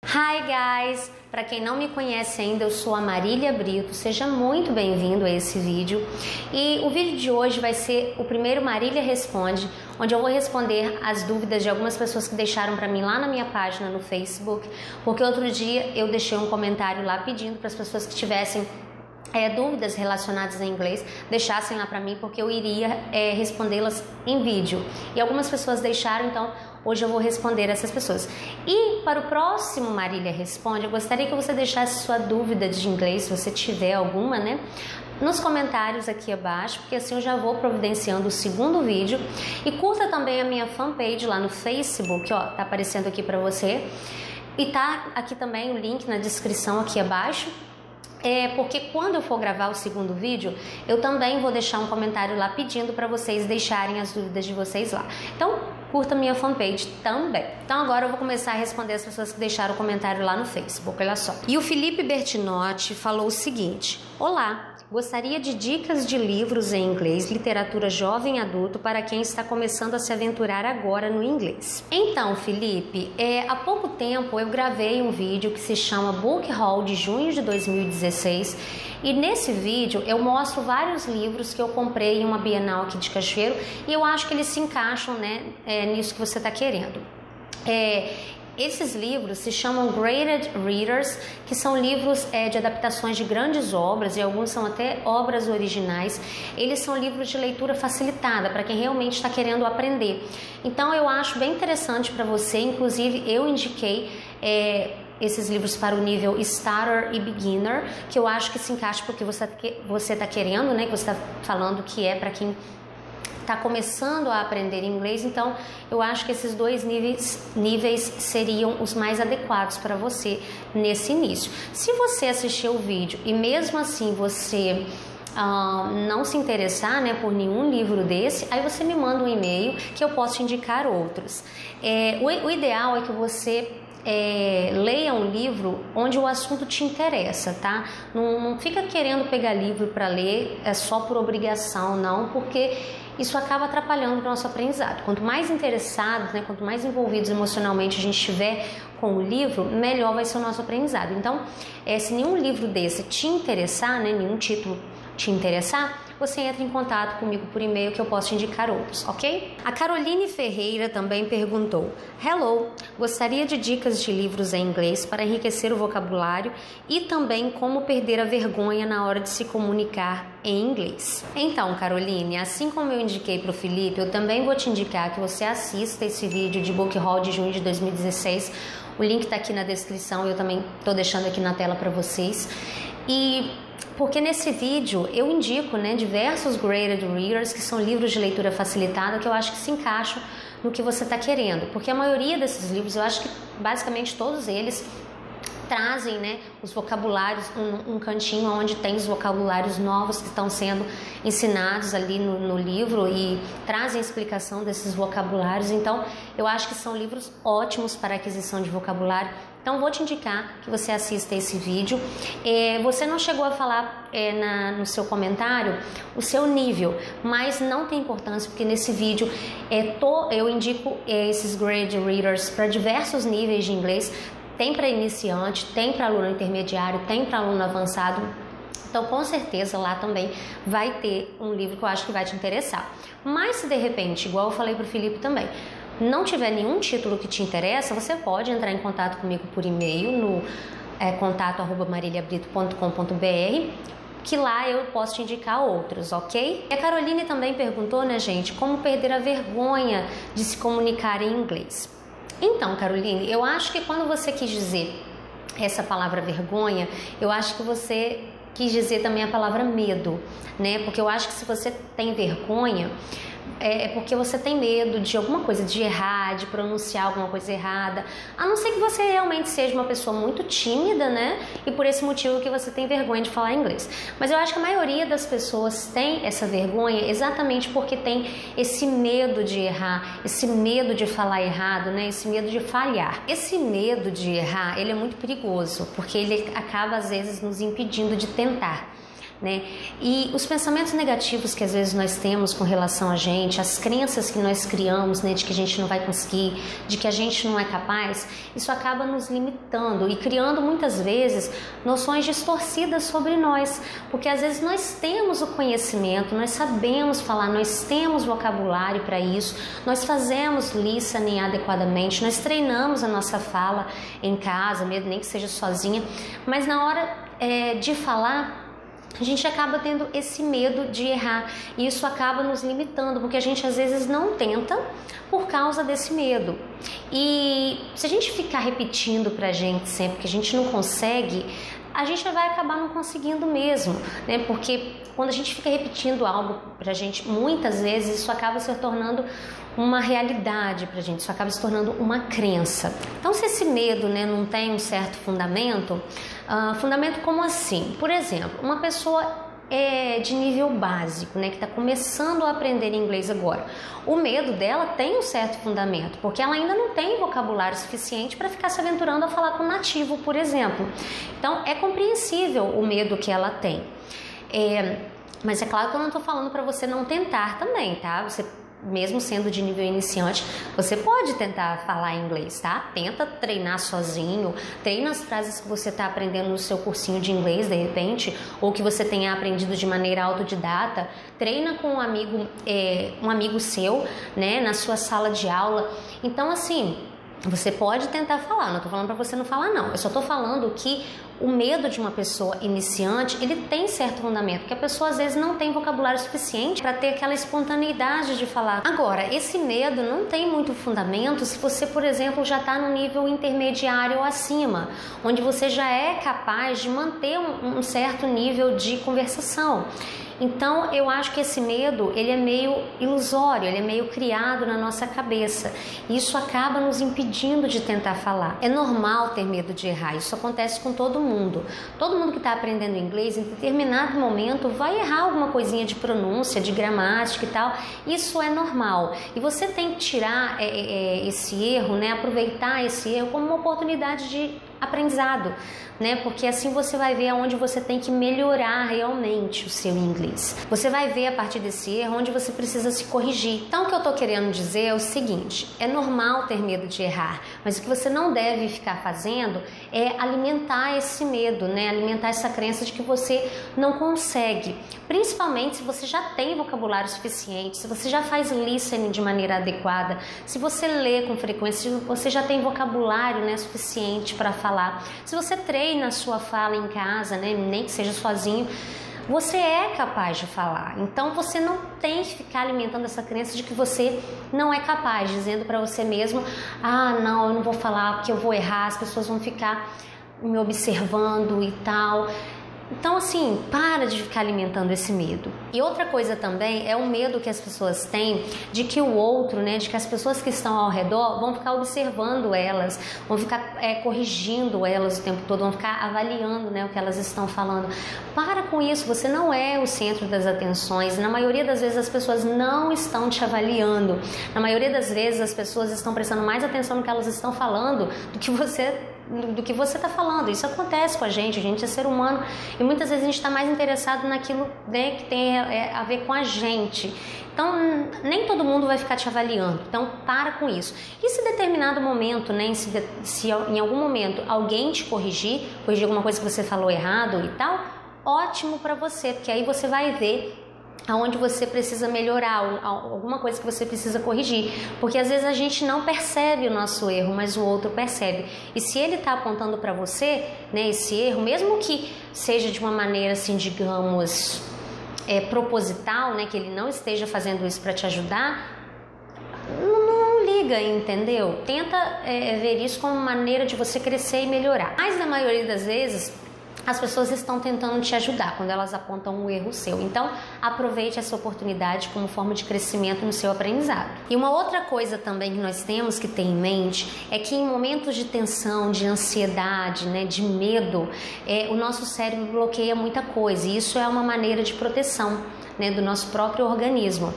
Hi guys! Para quem não me conhece ainda, eu sou a Marília Brito, seja muito bem-vindo a esse vídeo. E o vídeo de hoje vai ser o primeiro Marília Responde, onde eu vou responder as dúvidas de algumas pessoas que deixaram para mim lá na minha página no Facebook, porque outro dia eu deixei um comentário lá pedindo para as pessoas que tivessem dúvidas relacionadas a inglês, deixassem lá para mim, porque eu iria respondê-las em vídeo. E algumas pessoas deixaram, então hoje eu vou responder essas pessoas. E para o próximo Marília Responde, eu gostaria que você deixasse sua dúvida de inglês, se você tiver alguma, né, nos comentários aqui abaixo, porque assim eu já vou providenciando o segundo vídeo. E curta também a minha fanpage lá no Facebook, ó, tá aparecendo aqui para você. E tá aqui também o link na descrição aqui abaixo. Porque quando eu for gravar o segundo vídeo, eu também vou deixar um comentário lá pedindo para vocês deixarem as dúvidas de vocês lá. Então, curta minha fanpage também. Então agora eu vou começar a responder as pessoas que deixaram o comentário lá no Facebook, olha só. E o Felipe Bertinotti falou o seguinte: olá, gostaria de dicas de livros em inglês, literatura jovem e adulto para quem está começando a se aventurar agora no inglês. Então, Felipe, há pouco tempo eu gravei um vídeo que se chama Book Haul de junho de 2016 e nesse vídeo eu mostro vários livros que eu comprei em uma Bienal aqui de Cachoeiro e eu acho que eles se encaixam, né, nisso que você está querendo. Esses livros se chamam Graded Readers, que são livros de adaptações de grandes obras, e alguns são até obras originais. Eles são livros de leitura facilitada, para quem realmente está querendo aprender. Então eu acho bem interessante para você, inclusive eu indiquei esses livros para o nível Starter e Beginner, que eu acho que se encaixa porque você está querendo, né? Que você está falando que é para quem está começando a aprender inglês, então eu acho que esses dois níveis seriam os mais adequados para você nesse início. Se você assistir o vídeo e mesmo assim você não se interessar, né, por nenhum livro desse, aí você me manda um e-mail que eu posso te indicar outros. O ideal é que você leia um livro onde o assunto te interessa, tá? Não fica querendo pegar livro para ler só por obrigação, não, porque isso acaba atrapalhando o nosso aprendizado. Quanto mais interessados, né, quanto mais envolvidos emocionalmente a gente estiver com o livro, melhor vai ser o nosso aprendizado. Então, se nenhum livro desse te interessar, né, nenhum título te interessar, você entra em contato comigo por e-mail que eu posso te indicar outros, ok? A Caroline Ferreira também perguntou: Hello, gostaria de dicas de livros em inglês para enriquecer o vocabulário e também como perder a vergonha na hora de se comunicar em inglês. Então, Caroline, assim como eu indiquei para o Felipe, eu também vou te indicar que você assista esse vídeo de Book Haul de junho de 2016. O link está aqui na descrição, eu também estou deixando aqui na tela para vocês. Porque nesse vídeo eu indico, né, diversos Graded Readers, que são livros de leitura facilitada, que eu acho que se encaixam no que você está querendo. Porque a maioria desses livros, eu acho que basicamente todos eles trazem, né, os vocabulários, um cantinho onde tem os vocabulários novos que estão sendo ensinados ali no livro e trazem a explicação desses vocabulários. Então eu acho que são livros ótimos para aquisição de vocabulário. Então vou te indicar que você assista esse vídeo. Você não chegou a falar no seu comentário o seu nível, mas não tem importância, porque nesse vídeo eu indico esses Graded Readers para diversos níveis de inglês. Tem para iniciante, tem para aluno intermediário, tem para aluno avançado. Então, com certeza, lá também vai ter um livro que eu acho que vai te interessar. Mas se de repente, igual eu falei para o Felipe também, não tiver nenhum título que te interessa, você pode entrar em contato comigo por e-mail no contato@mariliabrito.com.br, que lá eu posso te indicar outros, ok? E a Caroline também perguntou, né, gente, como perder a vergonha de se comunicar em inglês. Então, Caroline, eu acho que quando você quis dizer essa palavra vergonha, eu acho que você quis dizer também a palavra medo, né? Porque eu acho que se você tem vergonha, é porque você tem medo de alguma coisa, de errar, de pronunciar alguma coisa errada, a não ser que você realmente seja uma pessoa muito tímida, né? E por esse motivo que você tem vergonha de falar inglês. Mas eu acho que a maioria das pessoas tem essa vergonha exatamente porque tem esse medo de errar, esse medo de falar errado, né? Esse medo de falhar. Esse medo de errar, ele é muito perigoso, porque ele acaba às vezes nos impedindo de tentar. né? E os pensamentos negativos que às vezes nós temos com relação a gente, as crenças que nós criamos, né, de que a gente não vai conseguir, de que a gente não é capaz, isso acaba nos limitando e criando muitas vezes noções distorcidas sobre nós, porque às vezes nós temos o conhecimento, nós sabemos falar, nós temos vocabulário para isso, nós fazemos listening adequadamente, nós treinamos a nossa fala em casa, mesmo nem que seja sozinha, mas na hora de falar, a gente acaba tendo esse medo de errar e isso acaba nos limitando, porque a gente às vezes não tenta por causa desse medo. E se a gente ficar repetindo pra gente sempre que a gente não consegue, a gente vai acabar não conseguindo mesmo, né? Porque quando a gente fica repetindo algo pra gente, muitas vezes isso acaba se tornando uma realidade pra gente, isso acaba se tornando uma crença. Então, se esse medo, né, não tem um certo fundamento, fundamento como assim? Por exemplo, uma pessoa de nível básico, né, que está começando a aprender inglês agora, o medo dela tem um certo fundamento, porque ela ainda não tem vocabulário suficiente para ficar se aventurando a falar com um nativo, por exemplo. Então, é compreensível o medo que ela tem. Mas é claro que eu não estou falando para você não tentar também, tá? Você, mesmo sendo de nível iniciante, você pode tentar falar inglês, tá? Tenta treinar sozinho, treina as frases que você está aprendendo no seu cursinho de inglês, de repente, ou que você tenha aprendido de maneira autodidata, treina com um amigo seu, né, na sua sala de aula. Então, assim, você pode tentar falar, não estou falando para você não falar não, eu só estou falando que o medo de uma pessoa iniciante, ele tem certo fundamento, porque a pessoa às vezes não tem vocabulário suficiente para ter aquela espontaneidade de falar. Agora, esse medo não tem muito fundamento se você, por exemplo, já está no nível intermediário ou acima, onde você já é capaz de manter um certo nível de conversação. Então, eu acho que esse medo, ele é meio ilusório, ele é meio criado na nossa cabeça. Isso acaba nos impedindo de tentar falar. É normal ter medo de errar, isso acontece com todo mundo. Todo mundo que está aprendendo inglês, em determinado momento, vai errar alguma coisinha de pronúncia, de gramática e tal. Isso é normal. E você tem que tirar esse erro, né? Aproveitar esse erro como uma oportunidade de aprendizado, né? Porque assim você vai ver aonde você tem que melhorar realmente o seu inglês. Você vai ver a partir desse erro onde você precisa se corrigir. Então, o que eu tô querendo dizer é o seguinte: é normal ter medo de errar, mas o que você não deve ficar fazendo é alimentar esse medo, né? Alimentar essa crença de que você não consegue. Principalmente se você já tem vocabulário suficiente, se você já faz listening de maneira adequada, se você lê com frequência, se você já tem vocabulário, né, suficiente para falar, se você treina a sua fala em casa, né, nem que seja sozinho, você é capaz de falar. Então você não tem que ficar alimentando essa crença de que você não é capaz, dizendo para você mesmo: ah, não, eu não vou falar porque eu vou errar, as pessoas vão ficar me observando e tal. Então, assim, para de ficar alimentando esse medo. E outra coisa também é o medo que as pessoas têm de que o outro, né, de que as pessoas que estão ao redor vão ficar observando elas, vão ficar corrigindo elas o tempo todo, vão ficar avaliando, né, o que elas estão falando. Para com isso, você não é o centro das atenções. Na maioria das vezes as pessoas não estão te avaliando. Na maioria das vezes as pessoas estão prestando mais atenção no que elas estão falando do que você está falando. Isso acontece com a gente é ser humano e muitas vezes a gente está mais interessado naquilo, né, que tem a ver com a gente. Então, nem todo mundo vai ficar te avaliando. Então, para com isso. E se em determinado momento, né, se em algum momento alguém te corrigir alguma coisa que você falou errado e tal, ótimo para você, porque aí você vai ver aonde você precisa melhorar, alguma coisa que você precisa corrigir, porque às vezes a gente não percebe o nosso erro, mas o outro percebe. E se ele está apontando para você, né, esse erro, mesmo que seja de uma maneira assim, digamos, proposital, né, que ele não esteja fazendo isso para te ajudar, não liga, entendeu? Tenta ver isso como maneira de você crescer e melhorar. Mas na maioria das vezes as pessoas estão tentando te ajudar quando elas apontam um erro seu. Então, aproveite essa oportunidade como forma de crescimento no seu aprendizado. E uma outra coisa também que nós temos que ter em mente é que em momentos de tensão, de ansiedade, né, de medo, o nosso cérebro bloqueia muita coisa. E isso é uma maneira de proteção, né, do nosso próprio organismo.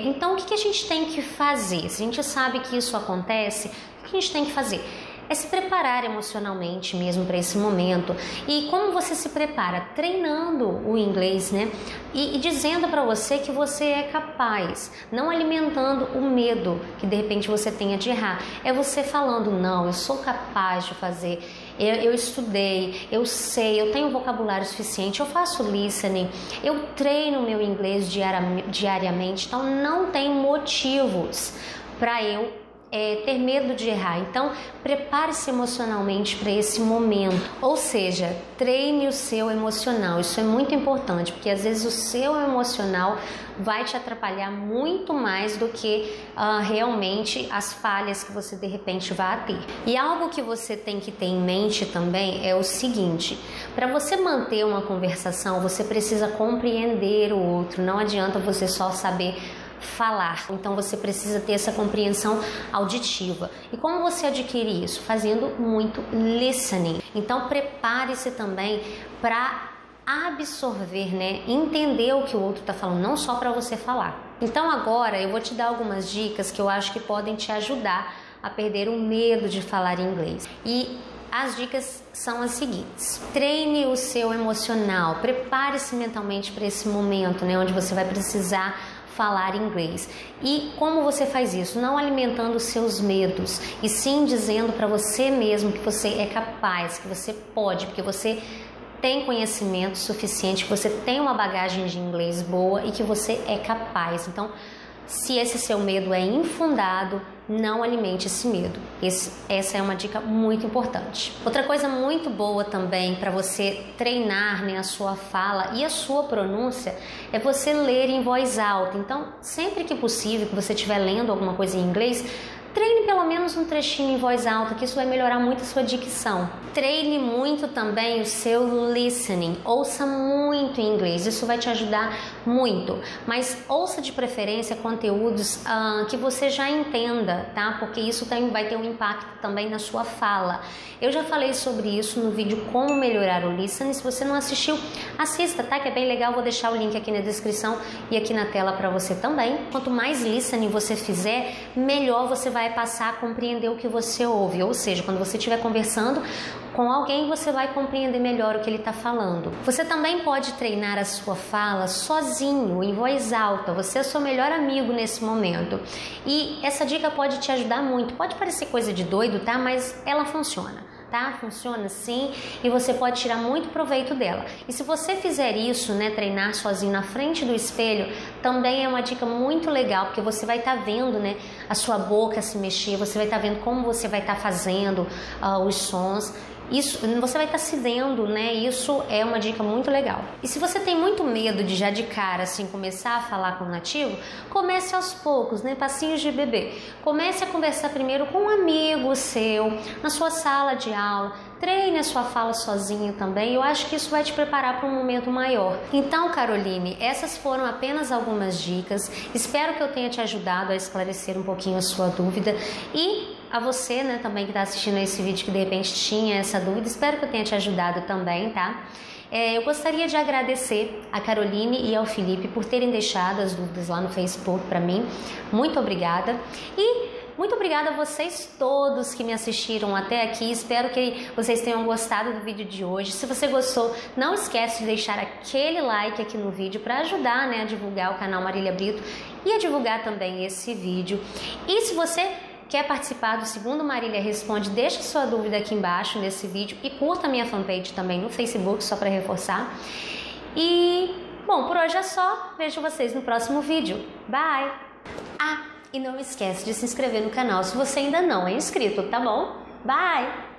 Então, o que a gente tem que fazer? Se a gente sabe que isso acontece, o que a gente tem que fazer? é se preparar emocionalmente mesmo para esse momento. E como você se prepara? Treinando o inglês, né? E dizendo para você que você é capaz, não alimentando o medo que de repente você tenha de errar. É você falando, não, eu sou capaz de fazer. Eu estudei, eu sei, eu tenho vocabulário suficiente, eu faço listening, eu treino meu inglês diariamente, então não tem motivos para eu ter medo de errar. Então, prepare-se emocionalmente para esse momento. Ou seja, treine o seu emocional. Isso é muito importante, porque às vezes o seu emocional vai te atrapalhar muito mais do que realmente as falhas que você de repente vai ter. E algo que você tem que ter em mente também é o seguinte: para você manter uma conversação, você precisa compreender o outro. Não adianta você só saber falar, então você precisa ter essa compreensão auditiva. E como você adquire isso? Fazendo muito listening. Então prepare-se também para absorver, né? Entender o que o outro está falando, não só para você falar. Então agora eu vou te dar algumas dicas que eu acho que podem te ajudar a perder o medo de falar inglês. E as dicas são as seguintes: treine o seu emocional, prepare-se mentalmente para esse momento, né, onde você vai precisar falar inglês. E como você faz isso? Não alimentando os seus medos, e sim dizendo para você mesmo que você é capaz, que você pode, porque você tem conhecimento suficiente, que você tem uma bagagem de inglês boa e que você é capaz. Então, se esse seu medo é infundado, não alimente esse medo. Essa é uma dica muito importante. Outra coisa muito boa também para você treinar, né, a sua fala e a sua pronúncia é você ler em voz alta. Então, sempre que possível, que você estiver lendo alguma coisa em inglês, treine pelo menos um trechinho em voz alta, que isso vai melhorar muito a sua dicção. Treine muito também o seu listening. Ouça muito em inglês, isso vai te ajudar muito. Mas ouça de preferência conteúdos que você já entenda, tá? Porque isso vai ter um impacto também na sua fala. Eu já falei sobre isso no vídeo Como Melhorar o Listening. Se você não assistiu, assista, tá? Que é bem legal. Vou deixar o link aqui na descrição e aqui na tela para você também. Quanto mais listening você fizer, melhor você vai passar a compreender o que você ouve. Ou seja, quando você estiver conversando com alguém, você vai compreender melhor o que ele está falando. Você também pode treinar a sua fala sozinho, em voz alta. Você é seu melhor amigo nesse momento. E essa dica pode te ajudar muito. Pode parecer coisa de doido, tá? Mas ela funciona. Tá? Funciona sim, e você pode tirar muito proveito dela. E se você fizer isso, né, treinar sozinho na frente do espelho, também é uma dica muito legal, porque você vai estar vendo, né, a sua boca se mexer, você vai estar vendo como você vai estar fazendo os sons. Isso, você vai estar se vendo, né? Isso é uma dica muito legal. E se você tem muito medo de já de cara assim começar a falar com o nativo, comece aos poucos, né? Passinhos de bebê. Comece a conversar primeiro com um amigo seu, na sua sala de aula. Treine a sua fala sozinho também. Eu acho que isso vai te preparar para um momento maior. Então, Caroline, essas foram apenas algumas dicas. Espero que eu tenha te ajudado a esclarecer um pouquinho a sua dúvida. E a você, né, também que está assistindo esse vídeo que de repente tinha essa dúvida, espero que eu tenha te ajudado também, tá? Eu gostaria de agradecer a Caroline e ao Felipe por terem deixado as dúvidas lá no Facebook para mim. Muito obrigada. E muito obrigada a vocês todos que me assistiram até aqui. Espero que vocês tenham gostado do vídeo de hoje. Se você gostou, não esquece de deixar aquele like aqui no vídeo para ajudar, né, a divulgar o canal Marília Brito e a divulgar também esse vídeo. E se você quer participar do segundo Marília Responde, deixe sua dúvida aqui embaixo nesse vídeo e curta a minha fanpage também no Facebook, só para reforçar. E, bom, por hoje é só. Vejo vocês no próximo vídeo. Bye! E não esquece de se inscrever no canal se você ainda não é inscrito, tá bom? Bye!